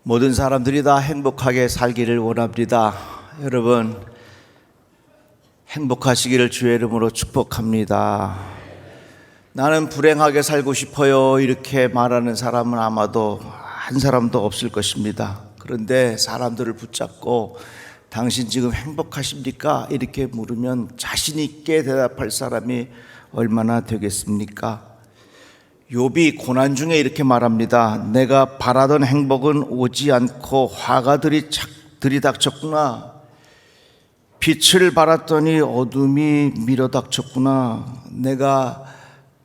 모든 사람들이 다 행복하게 살기를 원합니다. 여러분, 행복하시기를 주의 이름으로 축복합니다. 나는 불행하게 살고 싶어요, 이렇게 말하는 사람은 아마도 한 사람도 없을 것입니다. 그런데 사람들을 붙잡고 당신 지금 행복하십니까? 이렇게 물으면 자신 있게 대답할 사람이 얼마나 되겠습니까? 욥이 고난 중에 이렇게 말합니다. 내가 바라던 행복은 오지 않고 화가 들이닥쳤구나. 빛을 바랐더니 어둠이 밀어닥쳤구나. 내가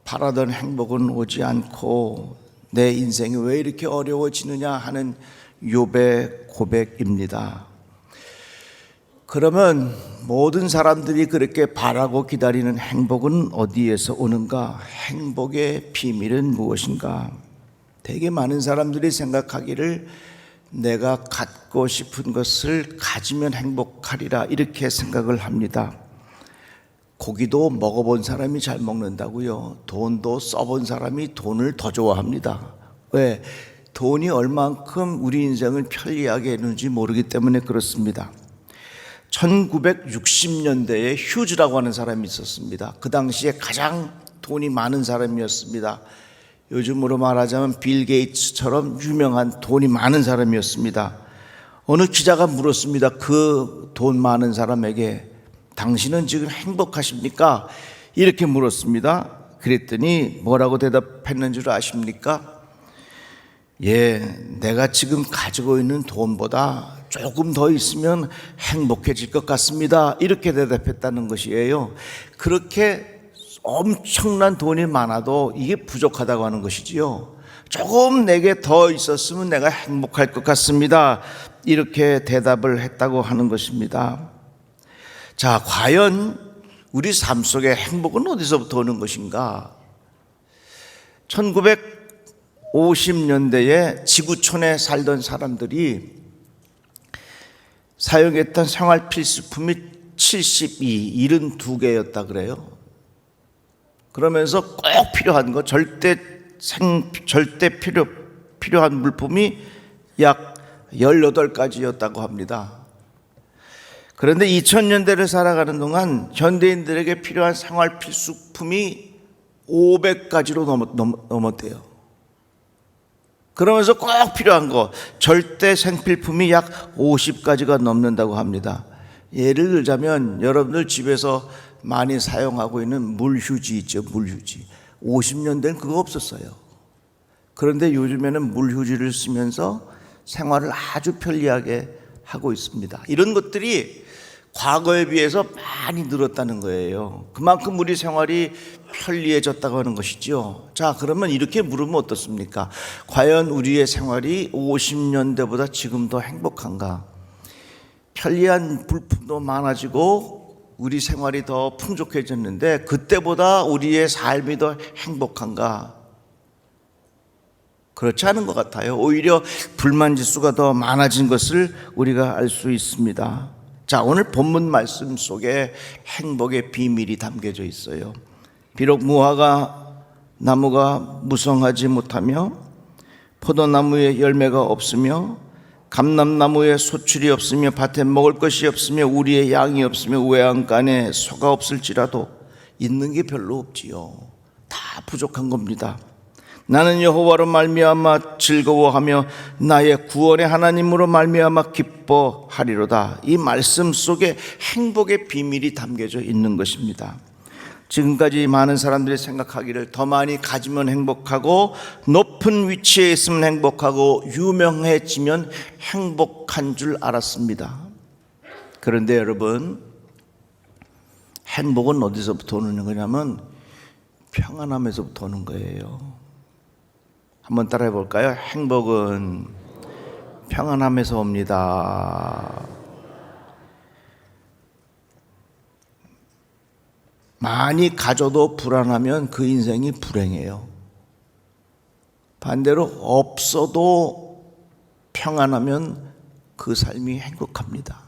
바라던 행복은 오지 않고 내 인생이 왜 이렇게 어려워지느냐 하는 욥의 고백입니다. 그러면 모든 사람들이 그렇게 바라고 기다리는 행복은 어디에서 오는가? 행복의 비밀은 무엇인가? 되게 많은 사람들이 생각하기를 내가 갖고 싶은 것을 가지면 행복하리라 이렇게 생각을 합니다. 고기도 먹어본 사람이 잘 먹는다고요. 돈도 써본 사람이 돈을 더 좋아합니다. 왜? 돈이 얼만큼 우리 인생을 편리하게 했는지 모르기 때문에 그렇습니다. 1960년대에 휴즈라고 하는 사람이 있었습니다. 그 당시에 가장 돈이 많은 사람이었습니다. 요즘으로 말하자면 빌 게이츠처럼 유명한 돈이 많은 사람이었습니다. 어느 기자가 물었습니다. 그 돈 많은 사람에게 당신은 지금 행복하십니까? 이렇게 물었습니다. 그랬더니 뭐라고 대답했는 줄 아십니까? 예, 내가 지금 가지고 있는 돈보다 조금 더 있으면 행복해질 것 같습니다. 이렇게 대답했다는 것이에요. 그렇게 엄청난 돈이 많아도 이게 부족하다고 하는 것이지요. 조금 내게 더 있었으면 내가 행복할 것 같습니다. 이렇게 대답을 했다고 하는 것입니다. 자, 과연 우리 삶 속에 행복은 어디서부터 오는 것인가? 1950년대에 지구촌에 살던 사람들이 사용했던 생활 필수품이 72개였다 그래요. 그러면서 꼭 필요한 거 절대 필요한 물품이 약 18가지였다고 합니다. 그런데 2000년대를 살아가는 동안 현대인들에게 필요한 생활 필수품이 500가지로 넘었대요. 그러면서 꼭 필요한 거 절대 생필품이 약 50가지가 넘는다고 합니다. 예를 들자면 여러분들 집에서 많이 사용하고 있는 물휴지 있죠. 물휴지 50년대는 그거 없었어요. 그런데 요즘에는 물휴지를 쓰면서 생활을 아주 편리하게 하고 있습니다. 이런 것들이 과거에 비해서 많이 늘었다는 거예요. 그만큼 우리 생활이 편리해졌다고 하는 것이죠. 자, 그러면 이렇게 물으면 어떻습니까? 과연 우리의 생활이 50년대보다 지금 더 행복한가? 편리한 물품도 많아지고 우리 생활이 더 풍족해졌는데 그때보다 우리의 삶이 더 행복한가? 그렇지 않은 것 같아요. 오히려 불만 지수가 더 많아진 것을 우리가 알 수 있습니다. 자, 오늘 본문 말씀 속에 행복의 비밀이 담겨져 있어요. 비록 무화과 나무가 무성하지 못하며 포도나무에 열매가 없으며 감람나무에 소출이 없으며 밭에 먹을 것이 없으며 우리의 양이 없으며 외양간에 소가 없을지라도 있는 게 별로 없지요. 다 부족한 겁니다. 나는 여호와로 말미암아 즐거워하며 나의 구원의 하나님으로 말미암아 기뻐하리로다. 이 말씀 속에 행복의 비밀이 담겨져 있는 것입니다. 지금까지 많은 사람들이 생각하기를 더 많이 가지면 행복하고 높은 위치에 있으면 행복하고 유명해지면 행복한 줄 알았습니다. 그런데 여러분, 행복은 어디서부터 오는 거냐면 평안함에서부터 오는 거예요. 한번 따라해 볼까요? 행복은 평안함에서 옵니다. 많이 가져도 불안하면 그 인생이 불행해요. 반대로 없어도 평안하면 그 삶이 행복합니다.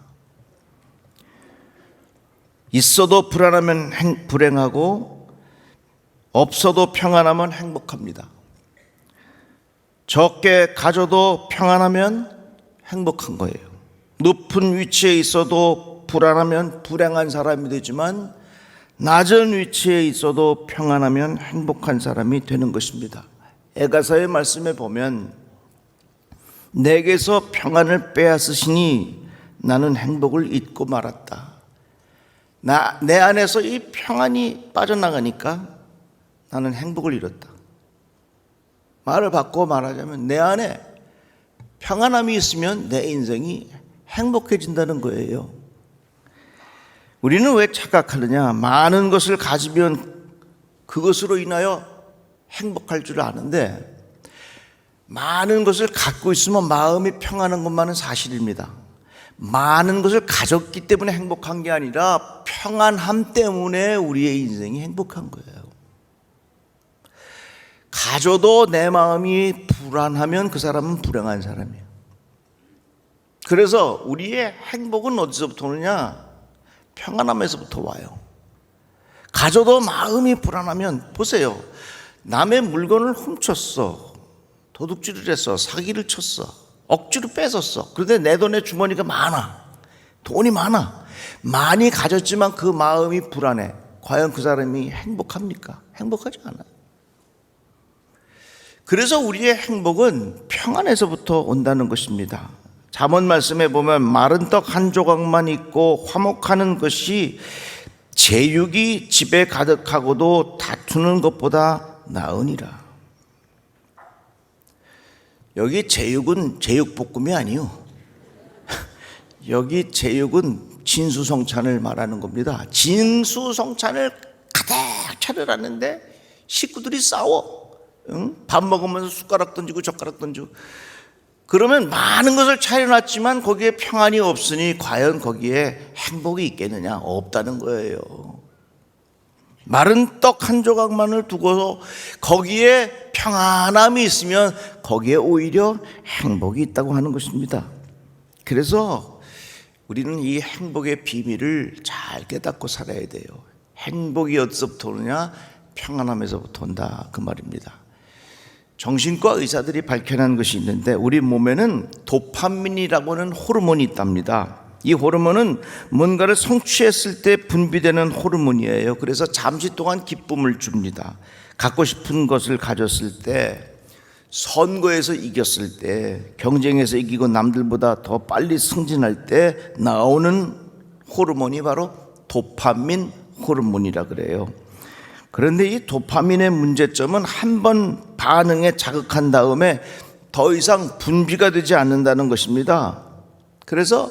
있어도 불안하면 불행하고 없어도 평안하면 행복합니다. 적게 가져도 평안하면 행복한 거예요. 높은 위치에 있어도 불안하면 불행한 사람이 되지만 낮은 위치에 있어도 평안하면 행복한 사람이 되는 것입니다. 에가서의 말씀에 보면 내게서 평안을 빼앗으시니 나는 행복을 잊고 말았다. 내 안에서 이 평안이 빠져나가니까 나는 행복을 잃었다. 말을 바꿔 말하자면 내 안에 평안함이 있으면 내 인생이 행복해진다는 거예요. 우리는 왜 착각하느냐? 많은 것을 가지면 그것으로 인하여 행복할 줄 아는데 많은 것을 갖고 있으면 마음이 평안한 것만은 사실입니다. 많은 것을 가졌기 때문에 행복한 게 아니라 평안함 때문에 우리의 인생이 행복한 거예요. 가져도 내 마음이 불안하면 그 사람은 불행한 사람이에요. 그래서 우리의 행복은 어디서부터 오느냐? 평안함에서부터 와요. 가져도 마음이 불안하면 보세요. 남의 물건을 훔쳤어, 도둑질을 했어, 사기를 쳤어, 억지로 뺏었어. 그런데 내 돈에 주머니가 많아, 돈이 많아, 많이 가졌지만 그 마음이 불안해. 과연 그 사람이 행복합니까? 행복하지 않아요. 그래서 우리의 행복은 평안에서부터 온다는 것입니다. 잠언 말씀에 보면 마른 떡 한 조각만 있고 화목하는 것이 제육이 집에 가득하고도 다투는 것보다 나으니라. 여기 제육은 제육볶음이 아니요. 여기 제육은 진수성찬을 말하는 겁니다. 진수성찬을 가득 차려놨는데 식구들이 싸워. 응? 밥 먹으면서 숟가락 던지고 젓가락 던지고. 그러면 많은 것을 차려놨지만 거기에 평안이 없으니 과연 거기에 행복이 있겠느냐? 없다는 거예요. 마른 떡 한 조각만을 두고서 거기에 평안함이 있으면 거기에 오히려 행복이 있다고 하는 것입니다. 그래서 우리는 이 행복의 비밀을 잘 깨닫고 살아야 돼요. 행복이 어디서부터 오느냐? 평안함에서부터 온다, 그 말입니다. 정신과 의사들이 밝혀낸 것이 있는데 우리 몸에는 도파민이라고 하는 호르몬이 있답니다. 이 호르몬은 뭔가를 성취했을 때 분비되는 호르몬이에요. 그래서 잠시 동안 기쁨을 줍니다. 갖고 싶은 것을 가졌을 때, 선거에서 이겼을 때, 경쟁에서 이기고 남들보다 더 빨리 승진할 때 나오는 호르몬이 바로 도파민 호르몬이라 그래요. 그런데 이 도파민의 문제점은 한 번 반응에 자극한 다음에 더 이상 분비가 되지 않는다는 것입니다. 그래서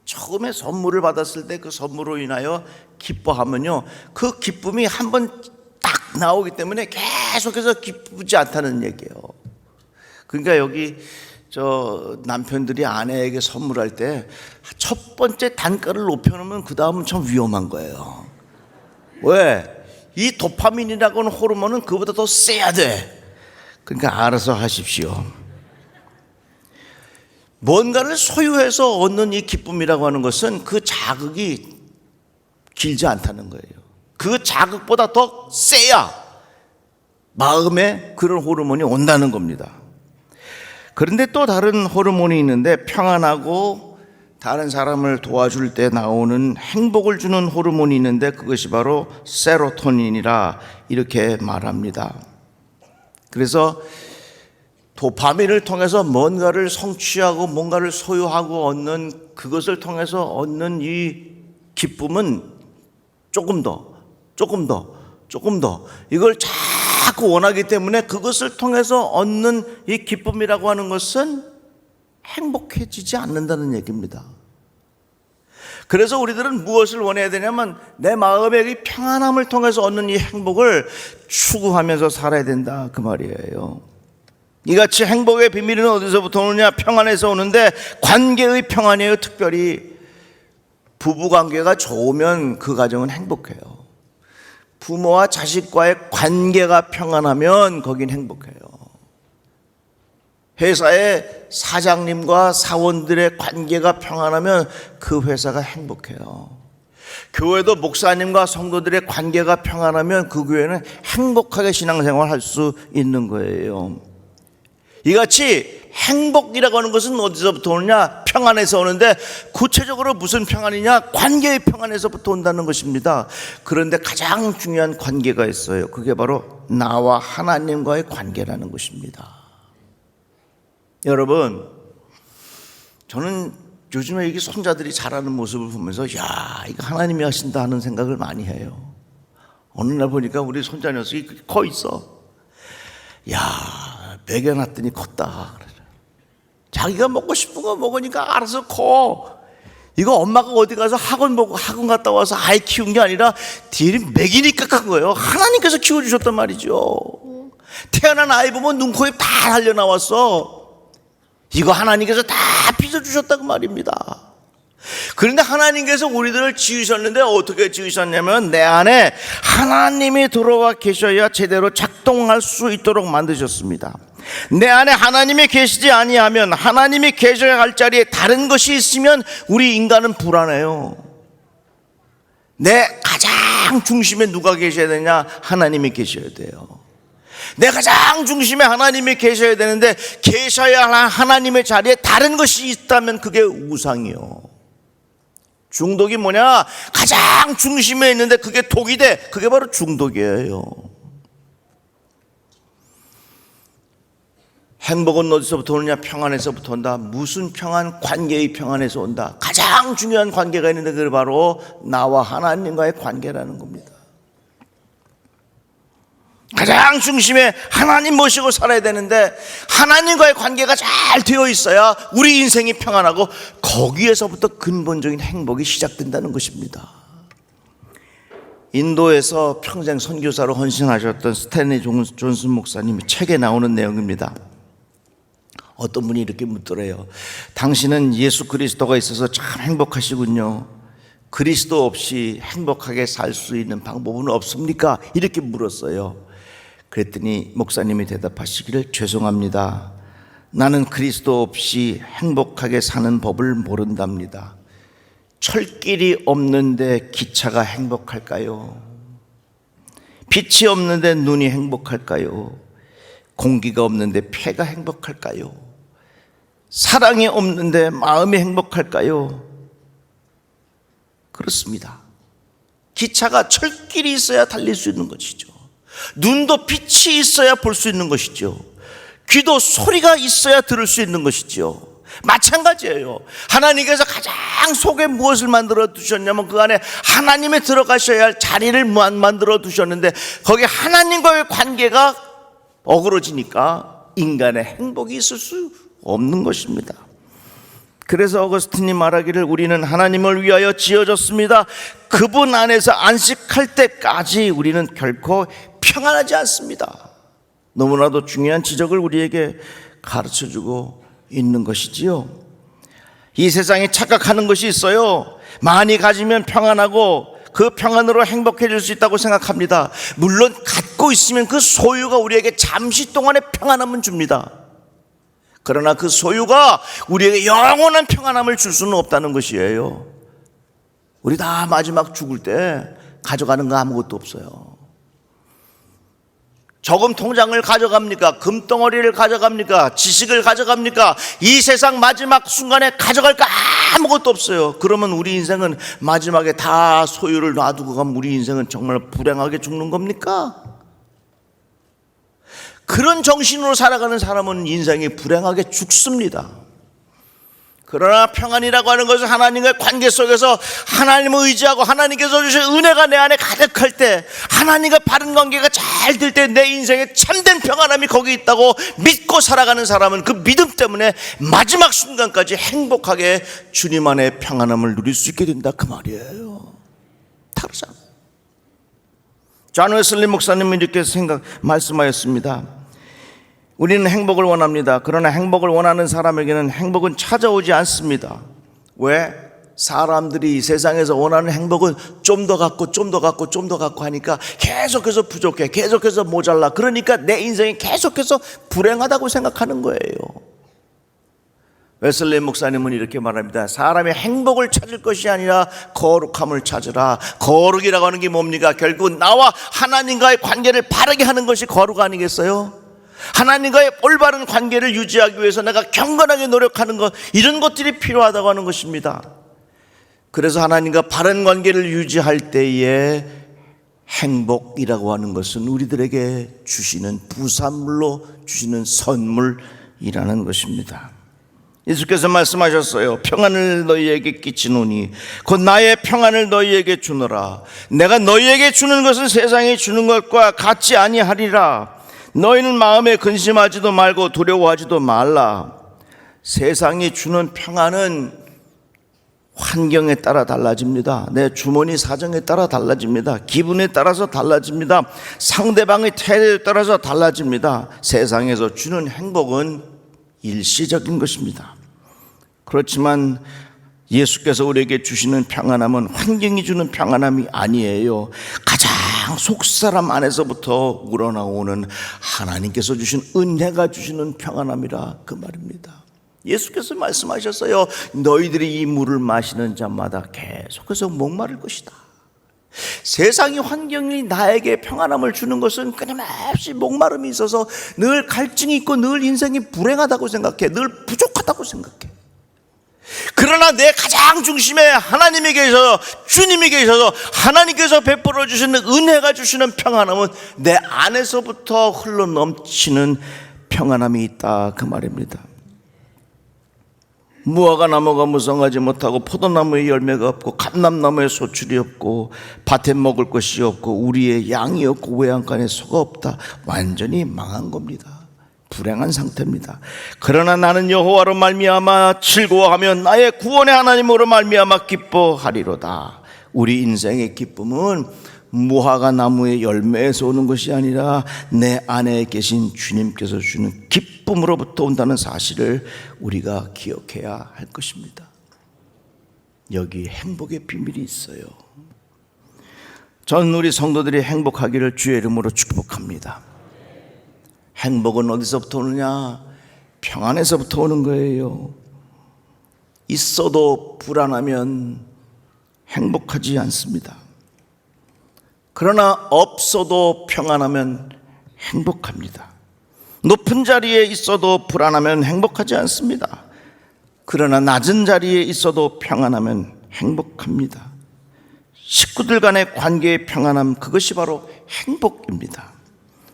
처음에 선물을 받았을 때 그 선물로 인하여 기뻐하면요, 그 기쁨이 한 번 딱 나오기 때문에 계속해서 기쁘지 않다는 얘기예요. 그러니까 여기 저 남편들이 아내에게 선물할 때 첫 번째 단가를 높여놓으면 그 다음은 참 위험한 거예요. 왜? 이 도파민이라고 하는 호르몬은 그보다 더 세야 돼. 그러니까 알아서 하십시오. 뭔가를 소유해서 얻는 이 기쁨이라고 하는 것은 그 자극이 길지 않다는 거예요. 그 자극보다 더 세야 마음에 그런 호르몬이 온다는 겁니다. 그런데 또 다른 호르몬이 있는데 평안하고 다른 사람을 도와줄 때 나오는 행복을 주는 호르몬이 있는데 그것이 바로 세로토닌이라 이렇게 말합니다. 그래서 도파민을 통해서 뭔가를 성취하고 뭔가를 소유하고 얻는 그것을 통해서 얻는 이 기쁨은 조금 더 이걸 자꾸 원하기 때문에 그것을 통해서 얻는 이 기쁨이라고 하는 것은 행복해지지 않는다는 얘기입니다. 그래서 우리들은 무엇을 원해야 되냐면 내 마음의 이 평안함을 통해서 얻는 이 행복을 추구하면서 살아야 된다, 그 말이에요. 이같이 행복의 비밀은 어디서부터 오느냐? 평안에서 오는데 관계의 평안이에요. 특별히 부부관계가 좋으면 그 가정은 행복해요. 부모와 자식과의 관계가 평안하면 거긴 행복해요. 회사의 사장님과 사원들의 관계가 평안하면 그 회사가 행복해요. 교회도 목사님과 성도들의 관계가 평안하면 그 교회는 행복하게 신앙생활을 할 수 있는 거예요. 이같이 행복이라고 하는 것은 어디서부터 오느냐? 평안에서 오는데, 구체적으로 무슨 평안이냐? 관계의 평안에서부터 온다는 것입니다. 그런데 가장 중요한 관계가 있어요. 그게 바로 나와 하나님과의 관계라는 것입니다. 여러분, 저는 요즘에 이게 손자들이 자라는 모습을 보면서 야, 이거 하나님이 하신다 하는 생각을 많이 해요. 어느 날 보니까 우리 손자 녀석이 커 있어. 야, 먹여놨더니 컸다. 자기가 먹고 싶은 거 먹으니까 알아서 커. 이거 엄마가 어디 가서 학원 갔다 와서 아이 키운 게 아니라 뒤를 먹이니까 큰 거예요. 하나님께서 키워주셨단 말이죠. 태어난 아이 보면 눈, 코, 입 다 달려 나왔어. 이거 하나님께서 다 빚어주셨다고 말입니다. 그런데 하나님께서 우리들을 지으셨는데 어떻게 지으셨냐면, 내 안에 하나님이 들어와 계셔야 제대로 작동할 수 있도록 만드셨습니다. 내 안에 하나님이 계시지 아니하면, 하나님이 계셔야 할 자리에 다른 것이 있으면 우리 인간은 불안해요. 내 가장 중심에 누가 계셔야 되냐? 하나님이 계셔야 돼요. 내 가장 중심에 하나님이 계셔야 되는데, 계셔야 할 하나님의 자리에 다른 것이 있다면 그게 우상이요. 중독이 뭐냐? 가장 중심에 있는데 그게 독이 돼. 그게 바로 중독이에요. 행복은 어디서부터 오느냐? 평안에서부터 온다. 무슨 평안? 관계의 평안에서 온다. 가장 중요한 관계가 있는데 그게 바로 나와 하나님과의 관계라는 겁니다. 가장 중심에 하나님 모시고 살아야 되는데, 하나님과의 관계가 잘 되어 있어야 우리 인생이 평안하고, 거기에서부터 근본적인 행복이 시작된다는 것입니다. 인도에서 평생 선교사로 헌신하셨던 스탠리 존슨 목사님이 책에 나오는 내용입니다. 어떤 분이 이렇게 묻더래요. 당신은 예수 그리스도가 있어서 참 행복하시군요. 그리스도 없이 행복하게 살 수 있는 방법은 없습니까? 이렇게 물었어요. 그랬더니 목사님이 대답하시기를, 죄송합니다. 나는 그리스도 없이 행복하게 사는 법을 모른답니다. 철길이 없는데 기차가 행복할까요? 빛이 없는데 눈이 행복할까요? 공기가 없는데 폐가 행복할까요? 사랑이 없는데 마음이 행복할까요? 그렇습니다. 기차가 철길이 있어야 달릴 수 있는 것이죠. 눈도 빛이 있어야 볼 수 있는 것이죠. 귀도 소리가 있어야 들을 수 있는 것이죠. 마찬가지예요. 하나님께서 가장 속에 무엇을 만들어 두셨냐면, 그 안에 하나님이 들어가셔야 할 자리를 만들어 두셨는데, 거기 하나님과의 관계가 어그러지니까 인간의 행복이 있을 수 없는 것입니다. 그래서 어거스틴이 말하기를, 우리는 하나님을 위하여 지어졌습니다. 그분 안에서 안식할 때까지 우리는 결코 평안하지 않습니다. 너무나도 중요한 지적을 우리에게 가르쳐주고 있는 것이지요. 이 세상에 착각하는 것이 있어요. 많이 가지면 평안하고 그 평안으로 행복해질 수 있다고 생각합니다. 물론 갖고 있으면 그 소유가 우리에게 잠시 동안의 평안함은 줍니다. 그러나 그 소유가 우리에게 영원한 평안함을 줄 수는 없다는 것이에요. 우리 다 마지막 죽을 때 가져가는 거 아무것도 없어요. 저금 통장을 가져갑니까? 금덩어리를 가져갑니까? 지식을 가져갑니까? 이 세상 마지막 순간에 가져갈 거 아무것도 없어요. 그러면 우리 인생은 마지막에 다 소유를 놔두고 가면 우리 인생은 정말 불행하게 죽는 겁니까? 그런 정신으로 살아가는 사람은 인생이 불행하게 죽습니다. 그러나 평안이라고 하는 것은 하나님과의 관계 속에서 하나님을 의지하고 하나님께서 주신 은혜가 내 안에 가득할 때, 하나님과 바른 관계가 잘 될 때 내 인생에 참된 평안함이 거기 있다고 믿고 살아가는 사람은 그 믿음 때문에 마지막 순간까지 행복하게 주님 안에 평안함을 누릴 수 있게 된다, 그 말이에요. 다르잖아요. 존 웨슬리 목사님이 이렇게 말씀하였습니다. 우리는 행복을 원합니다. 그러나 행복을 원하는 사람에게는 행복은 찾아오지 않습니다. 왜? 사람들이 이 세상에서 원하는 행복은 좀 더 갖고 좀 더 갖고 좀 더 갖고 하니까 계속해서 부족해, 계속해서 모자라. 그러니까 내 인생이 계속해서 불행하다고 생각하는 거예요. 웨슬리 목사님은 이렇게 말합니다. 사람의 행복을 찾을 것이 아니라 거룩함을 찾으라. 거룩이라고 하는 게 뭡니까? 결국 나와 하나님과의 관계를 바르게 하는 것이 거룩 아니겠어요? 하나님과의 올바른 관계를 유지하기 위해서 내가 경건하게 노력하는 것, 이런 것들이 필요하다고 하는 것입니다. 그래서 하나님과 바른 관계를 유지할 때에 행복이라고 하는 것은 우리들에게 주시는 부산물로 주시는 선물이라는 것입니다. 예수께서 말씀하셨어요. 평안을 너희에게 끼치노니 곧 나의 평안을 너희에게 주노라. 내가 너희에게 주는 것은 세상이 주는 것과 같지 아니하리라. 너희는 마음에 근심하지도 말고 두려워하지도 말라. 세상이 주는 평안은 환경에 따라 달라집니다. 내 주머니 사정에 따라 달라집니다. 기분에 따라서 달라집니다. 상대방의 태도에 따라서 달라집니다. 세상에서 주는 행복은 일시적인 것입니다. 그렇지만 예수께서 우리에게 주시는 평안함은 환경이 주는 평안함이 아니에요. 가장 속사람 안에서부터 우러나오는 하나님께서 주신 은혜가 주시는 평안함이라 그 말입니다. 예수께서 말씀하셨어요. 너희들이 이 물을 마시는 자마다 계속해서 목마를 것이다. 세상의 환경이 나에게 평안함을 주는 것은 끊임없이 목마름이 있어서 늘 갈증이 있고 늘 인생이 불행하다고 생각해. 늘 부족하다고 생각해. 그러나 내 가장 중심에 하나님이 계셔서, 주님이 계셔서 하나님께서 베풀어 주시는 은혜가 주시는 평안함은 내 안에서부터 흘러 넘치는 평안함이 있다 그 말입니다. 무화과 나무가 무성하지 못하고 포도나무에 열매가 없고 감람나무에 소출이 없고 밭에 먹을 것이 없고 우리의 양이 없고 외양간에 소가 없다. 완전히 망한 겁니다. 불행한 상태입니다. 그러나 나는 여호와로 말미암아 즐거워하며 나의 구원의 하나님으로 말미암아 기뻐하리로다. 우리 인생의 기쁨은 무화과 나무의 열매에서 오는 것이 아니라 내 안에 계신 주님께서 주는 기쁨으로부터 온다는 사실을 우리가 기억해야 할 것입니다. 여기 행복의 비밀이 있어요. 저는 우리 성도들이 행복하기를 주의 이름으로 축복합니다. 행복은 어디서부터 오느냐? 평안에서부터 오는 거예요. 있어도 불안하면 행복하지 않습니다. 그러나 없어도 평안하면 행복합니다. 높은 자리에 있어도 불안하면 행복하지 않습니다. 그러나 낮은 자리에 있어도 평안하면 행복합니다. 식구들 간의 관계의 평안함, 그것이 바로 행복입니다.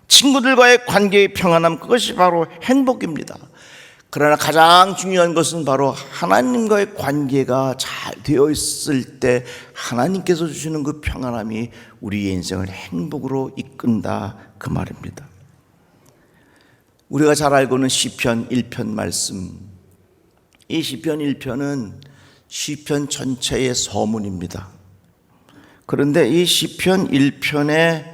친구들과의 관계의 평안함, 그것이 바로 행복입니다. 그러나 가장 중요한 것은 바로 하나님과의 관계가 잘 되어 있을 때 하나님께서 주시는 그 평안함이 우리의 인생을 행복으로 이끈다 그 말입니다. 우리가 잘 알고 있는 시편 1편 말씀, 이 시편 1편은 시편 전체의 서문입니다. 그런데 이 시편 1편의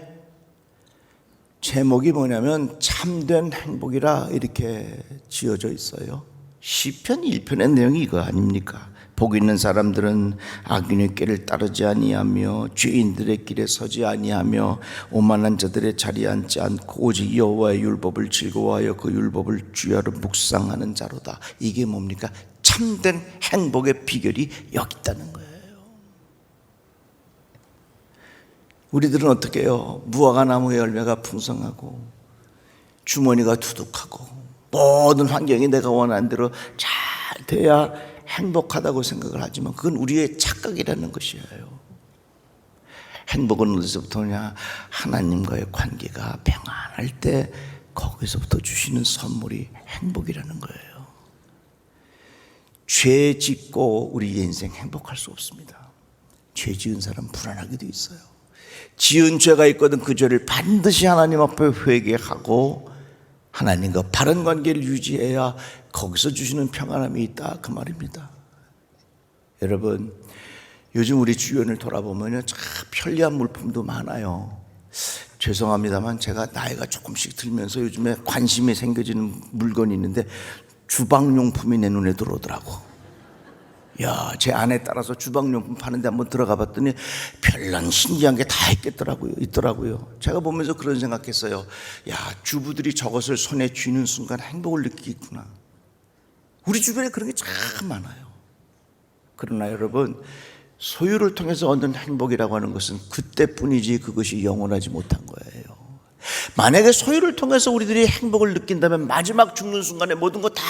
제목이 뭐냐면 참된 행복이라 이렇게 지어져 있어요. 시편 1편의 내용이 이거 아닙니까? 복 있는 사람들은 악인의 길을 따르지 아니하며 죄인들의 길에 서지 아니하며 오만한 자들의 자리에 앉지 않고 오직 여호와의 율법을 즐거워하여 그 율법을 주야로 묵상하는 자로다. 이게 뭡니까? 참된 행복의 비결이 여기 있다는 거예요. 우리들은 어떻게 해요? 무화과 나무의 열매가 풍성하고 주머니가 두둑하고 모든 환경이 내가 원하는 대로 잘 돼야 행복하다고 생각을 하지만 그건 우리의 착각이라는 것이에요. 행복은 어디서부터 오냐? 하나님과의 관계가 평안할 때 거기서부터 주시는 선물이 행복이라는 거예요. 죄 짓고 우리 인생 행복할 수 없습니다. 죄 지은 사람 불안하게 돼 있어요. 지은 죄가 있거든 그 죄를 반드시 하나님 앞에 회개하고 하나님과 바른 관계를 유지해야 거기서 주시는 평안함이 있다 그 말입니다. 여러분, 요즘 우리 주변을 돌아보면 참 편리한 물품도 많아요. 죄송합니다만 제가 나이가 조금씩 들면서 요즘에 관심이 생겨지는 물건이 있는데 주방용품이 내 눈에 들어오더라고. 야, 제 아내 따라서 주방용품 파는 데 한번 들어가 봤더니 별난 신기한 게 다 있더라고요. 제가 보면서 그런 생각했어요. 야, 주부들이 저것을 손에 쥐는 순간 행복을 느끼겠구나. 우리 주변에 그런 게 참 많아요. 그러나 여러분, 소유를 통해서 얻는 행복이라고 하는 것은 그때뿐이지 그것이 영원하지 못한 거예요. 만약에 소유를 통해서 우리들이 행복을 느낀다면 마지막 죽는 순간에 모든 거 다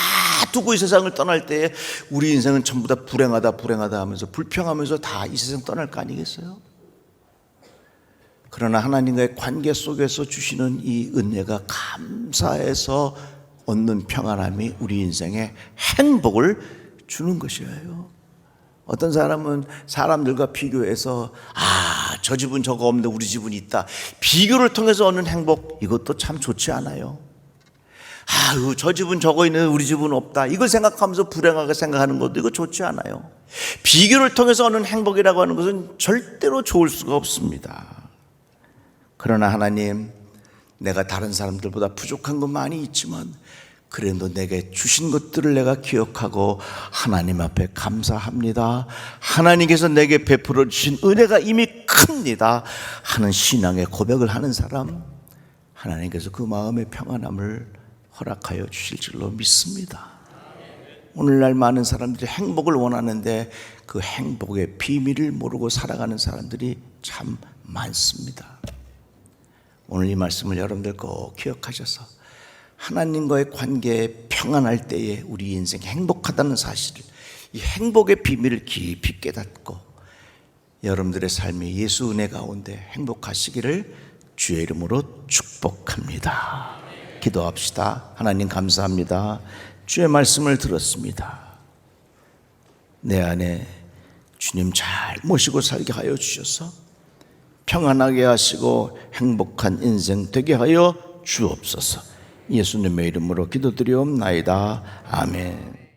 두고 이 세상을 떠날 때에 우리 인생은 전부 다 불행하다 하면서 불평하면서 다 이 세상 떠날 거 아니겠어요? 그러나 하나님과의 관계 속에서 주시는 이 은혜가 감사해서 얻는 평안함이 우리 인생에 행복을 주는 것이에요. 어떤 사람은 사람들과 비교해서 저 집은 저거 없는데 우리 집은 있다. 비교를 통해서 얻는 행복, 이것도 참 좋지 않아요. 저 집은 저거 있는데 우리 집은 없다. 이걸 생각하면서 불행하게 생각하는 것도 이거 좋지 않아요. 비교를 통해서 얻는 행복이라고 하는 것은 절대로 좋을 수가 없습니다. 그러나 하나님, 내가 다른 사람들보다 부족한 건 많이 있지만 그래도 내게 주신 것들을 내가 기억하고 하나님 앞에 감사합니다. 하나님께서 내게 베풀어 주신 은혜가 이미 큽니다 하는 신앙의 고백을 하는 사람, 하나님께서 그 마음의 평안함을 허락하여 주실 줄로 믿습니다. 오늘날 많은 사람들이 행복을 원하는데 그 행복의 비밀을 모르고 살아가는 사람들이 참 많습니다. 오늘 이 말씀을 여러분들 꼭 기억하셔서 하나님과의 관계에 평안할 때에 우리 인생이 행복하다는 사실을, 이 행복의 비밀을 깊이 깨닫고 여러분들의 삶이 예수 은혜 가운데 행복하시기를 주의 이름으로 축복합니다. 기도합시다. 하나님 감사합니다. 주의 말씀을 들었습니다. 내 안에 주님 잘 모시고 살게 하여 주셔서 평안하게 하시고 행복한 인생 되게 하여 주옵소서. 예수님의 이름으로 기도드리옵나이다. 아멘.